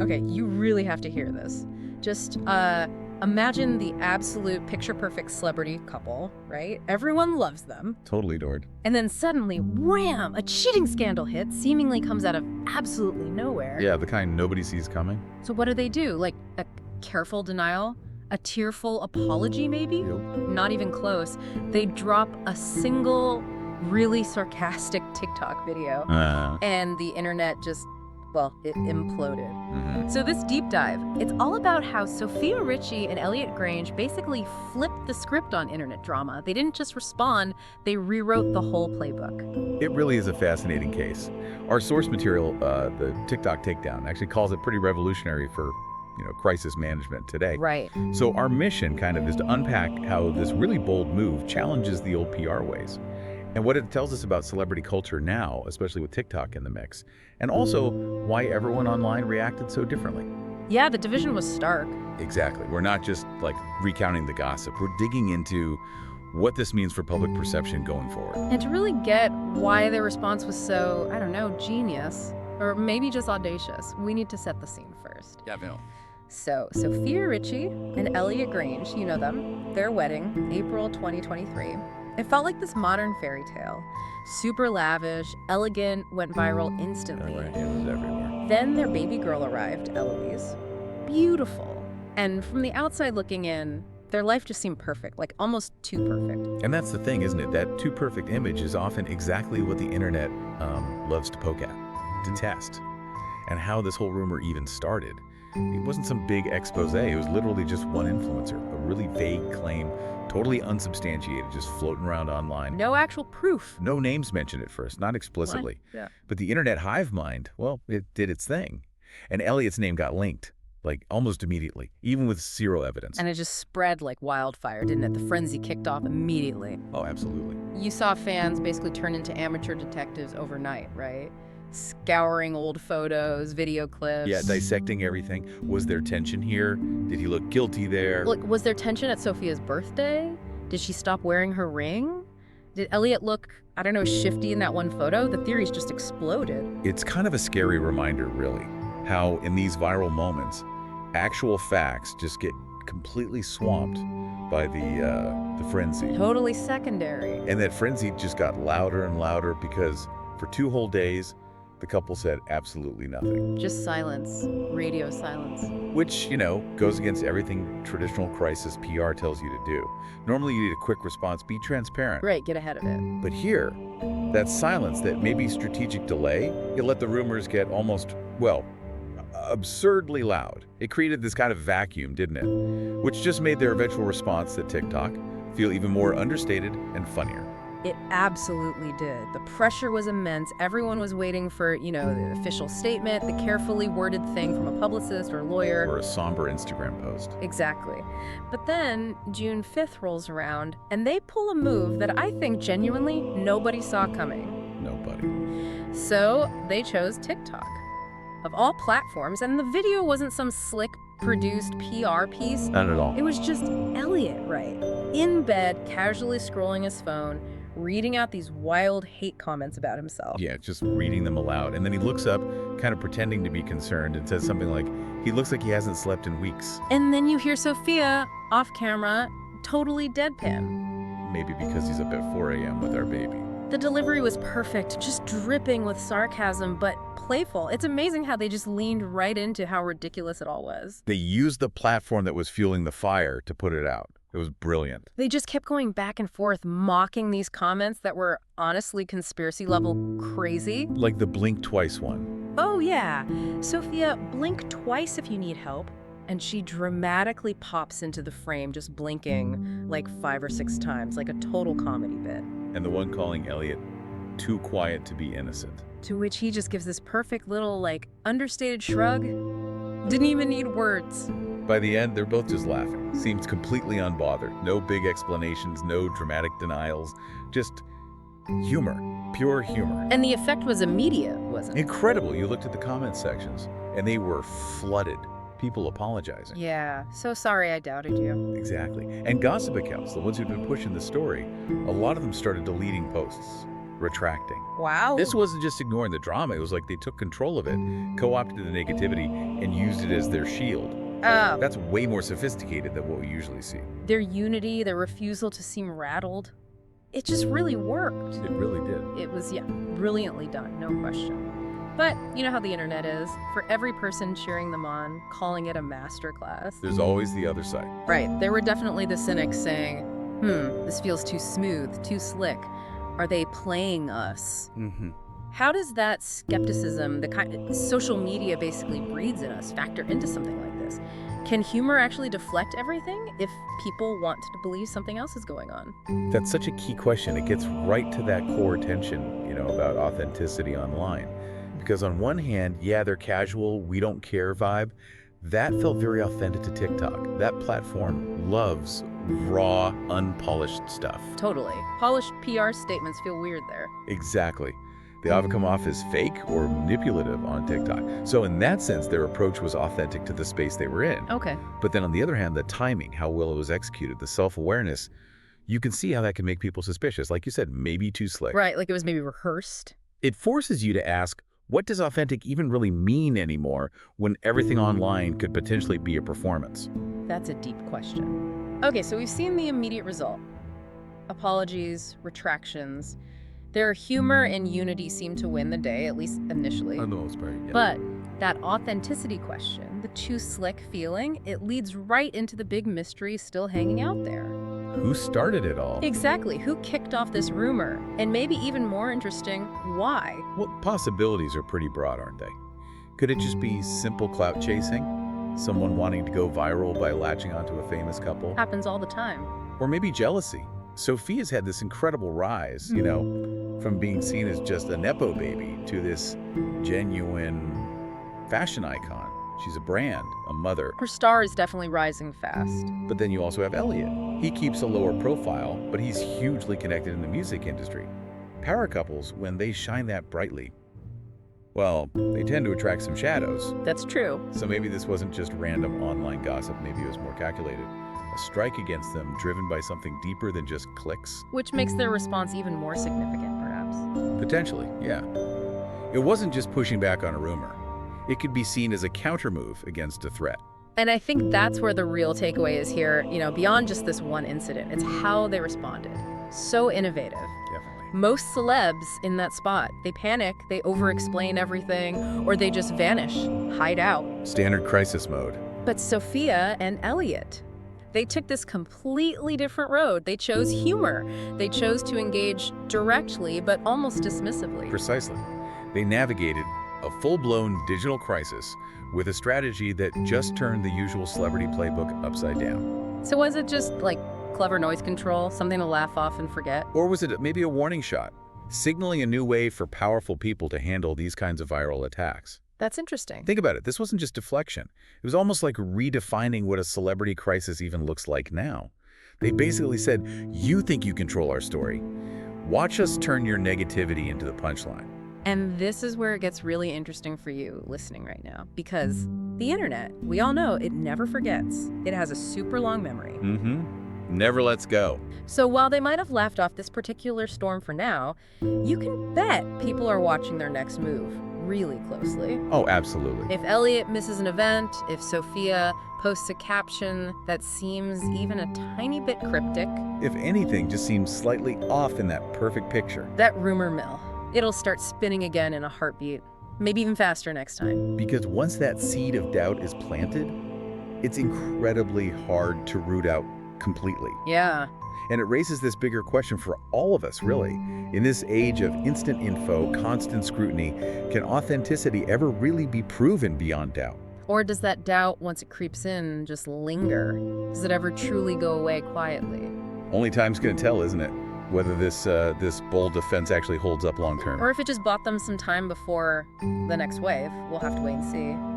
Okay, you really have to hear this. Just imagine the absolute picture-perfect celebrity couple, right? Everyone loves them. Totally adored. And then suddenly, wham, a cheating scandal hits, seemingly comes out of absolutely nowhere. Yeah, the kind nobody sees coming. So what do? Like a careful denial? A tearful apology, maybe? Yep. Not even close. They drop a single, really sarcastic TikTok video, and the internet just, well, it imploded. So this deep dive, it's all about how Sofia Richie and Elliot Grainge basically flipped the script on internet drama. They didn't just respond, they rewrote the whole playbook. It really is a fascinating case. Our source material, the TikTok takedown, actually calls it pretty revolutionary for crisis management today. Right. So our mission kind of is to unpack how this really bold move challenges the old PR ways and what it tells us about celebrity culture now, especially with TikTok in the mix, and also why everyone online reacted so differently. Yeah, the division was stark. Exactly. We're not just like recounting the gossip. We're digging into what this means for public perception going forward. And to really get why their response was so, I don't know, genius, or maybe just audacious, we need to set the scene first. Yeah, Bill. So, Sofia Richie and Elliot Grainge, you know them, their wedding, April 2023. It felt like this modern fairy tale. Super lavish, elegant, went viral instantly. Right, it was everywhere. Then their baby girl arrived, Eloise. Beautiful. And from the outside looking in, their life just seemed perfect, like almost too perfect. And that's the thing, isn't it? That too perfect image is often exactly what the internet loves to poke at, to test. And how this whole rumor even started. It wasn't some big expose. It was literally just one influencer, a really vague claim, totally unsubstantiated, just floating around online. No actual proof. No names mentioned at first, not explicitly. What? Yeah. But the internet hive mind, well, it did its thing. And Elliot's name got linked, like almost immediately, even with zero evidence. And it just spread like wildfire, didn't it? The frenzy kicked off immediately. Oh, absolutely. You saw fans basically turn into amateur detectives overnight, right? Scouring old photos, video clips. Yeah, dissecting everything. Was there tension here? Did he look guilty there? Like, was there tension at Sophia's birthday? Did she stop wearing her ring? Did Elliot look, I don't know, shifty in that one photo? The theories just exploded. It's kind of a scary reminder, really, how in these viral moments, actual facts just get completely swamped by the frenzy. Totally secondary. And that frenzy just got louder and louder because for 2 whole days, the couple said absolutely nothing. Just silence. Radio silence. Which, goes against everything traditional crisis PR tells you to do. Normally you need a quick response, be transparent. Right, get ahead of it. But here, that silence, that maybe strategic delay, it let the rumors get almost, well, absurdly loud. It created this kind of vacuum, didn't it? Which just made their eventual response to TikTok feel even more understated and funnier. It absolutely did. The pressure was immense. Everyone was waiting for, the official statement, the carefully worded thing from a publicist or lawyer. Or a somber Instagram post. Exactly. But then June 5th rolls around, and they pull a move that I think genuinely nobody saw coming. Nobody. So they chose TikTok. Of all platforms, and the video wasn't some slick produced PR piece. Not at all. It was just Elliot, right? In bed, casually scrolling his phone, reading out these wild hate comments about himself. Yeah, just reading them aloud. And then he looks up, kind of pretending to be concerned, and says something like, he looks like he hasn't slept in weeks. And then you hear Sofia, off camera, totally deadpan. Maybe because he's up at 4 a.m. with our baby. The delivery was perfect, just dripping with sarcasm, but playful. It's amazing how they just leaned right into how ridiculous it all was. They used the platform that was fueling the fire to put it out. It was brilliant. They just kept going back and forth, mocking these comments that were honestly conspiracy level crazy. Like the blink twice one. Oh yeah, Sofia, blink twice if you need help. And she dramatically pops into the frame, just blinking like 5 or 6 times, like a total comedy bit. And the one calling Elliot too quiet to be innocent. To which he just gives this perfect little, understated shrug. Didn't even need words. By the end, they're both just laughing. Seems completely unbothered. No big explanations, no dramatic denials. Just humor. Pure humor. And the effect was immediate, wasn't it? Incredible. You looked at the comment sections, and they were flooded. People apologizing. Yeah, so sorry I doubted you. Exactly. And gossip accounts, the ones who'd been pushing the story, a lot of them started deleting posts. retracting. Wow. This wasn't just ignoring the drama. It was like they took control of it, co-opted the negativity, and used it as their shield. That's way more sophisticated than what we usually see. Their unity, their refusal to seem rattled, it just really worked. It really did. It was, brilliantly done, no question. But you know how the internet is. For every person cheering them on, calling it a masterclass. There's always the other side. Right. There were definitely the cynics saying, this feels too smooth, too slick. Are they playing us? Mm-hmm. How does that skepticism, the kind social media basically breeds in us, factor into something like this? Can humor actually deflect everything if people want to believe something else is going on? That's such a key question. It gets right to that core tension, about authenticity online. Because on one hand, they're casual, we don't care vibe. That felt very authentic to TikTok. That platform loves raw, unpolished stuff. Totally. Polished PR statements feel weird there. Exactly. They often come off as fake or manipulative on TikTok. So in that sense, their approach was authentic to the space they were in. Okay. But then on the other hand, the timing, how well it was executed, the self-awareness, you can see how that can make people suspicious. Like you said, maybe too slick. Right, like it was maybe rehearsed. It forces you to ask, what does authentic even really mean anymore when everything online could potentially be a performance? That's a deep question. Okay, so we've seen the immediate result. Apologies, retractions. Their humor and unity seem to win the day, at least initially. For the most part, yeah. But that authenticity question, the too slick feeling, it leads right into the big mystery still hanging out there. Who started it all? Exactly. Who kicked off this rumor? And maybe even more interesting, why? Well, possibilities are pretty broad, aren't they? Could it just be simple clout chasing? Someone wanting to go viral by latching onto a famous couple? Happens all the time. Or maybe jealousy. Sofia's had this incredible rise, from being seen as just a Nepo baby to this genuine fashion icon. She's a brand, a mother. Her star is definitely rising fast. But then you also have Elliot. He keeps a lower profile, but he's hugely connected in the music industry. Power couples, when they shine that brightly, well, they tend to attract some shadows. That's true. So maybe this wasn't just random online gossip, maybe it was more calculated. A strike against them driven by something deeper than just clicks. Which makes their response even more significant, perhaps. Potentially, yeah. It wasn't just pushing back on a rumor. It could be seen as a countermove against a threat. And I think that's where the real takeaway is here, beyond just this one incident. It's how they responded. So innovative. Definitely. Most celebs in that spot, they panic, they over-explain everything, or they just vanish, hide out. Standard crisis mode. But Sofia and Elliot, they took this completely different road. They chose humor. They chose to engage directly, but almost dismissively. Precisely. They navigated a full-blown digital crisis with a strategy that just turned the usual celebrity playbook upside down. So was it just like clever noise control, something to laugh off and forget? Or was it maybe a warning shot, signaling a new way for powerful people to handle these kinds of viral attacks? That's interesting. Think about it. This wasn't just deflection. It was almost like redefining what a celebrity crisis even looks like now. They basically said, you think you control our story. Watch us turn your negativity into the punchline. And this is where it gets really interesting for you listening right now, because the internet, we all know, it never forgets. It has a super long memory. Never lets go. So while they might have laughed off this particular storm for now, you can bet people are watching their next move really closely. Oh, absolutely. If Elliot misses an event, if Sofia posts a caption that seems even a tiny bit cryptic, if anything just seems slightly off in that perfect picture. That rumor mill, it'll start spinning again in a heartbeat, maybe even faster next time. Because once that seed of doubt is planted, it's incredibly hard to root out completely. Yeah. And it raises this bigger question for all of us, really. In this age of instant info, constant scrutiny, can authenticity ever really be proven beyond doubt? Or does that doubt, once it creeps in, just linger? Does it ever truly go away quietly? Only time's gonna tell, isn't it? Whether this bold defense actually holds up long term. Or if it just bought them some time before the next wave. We'll have to wait and see.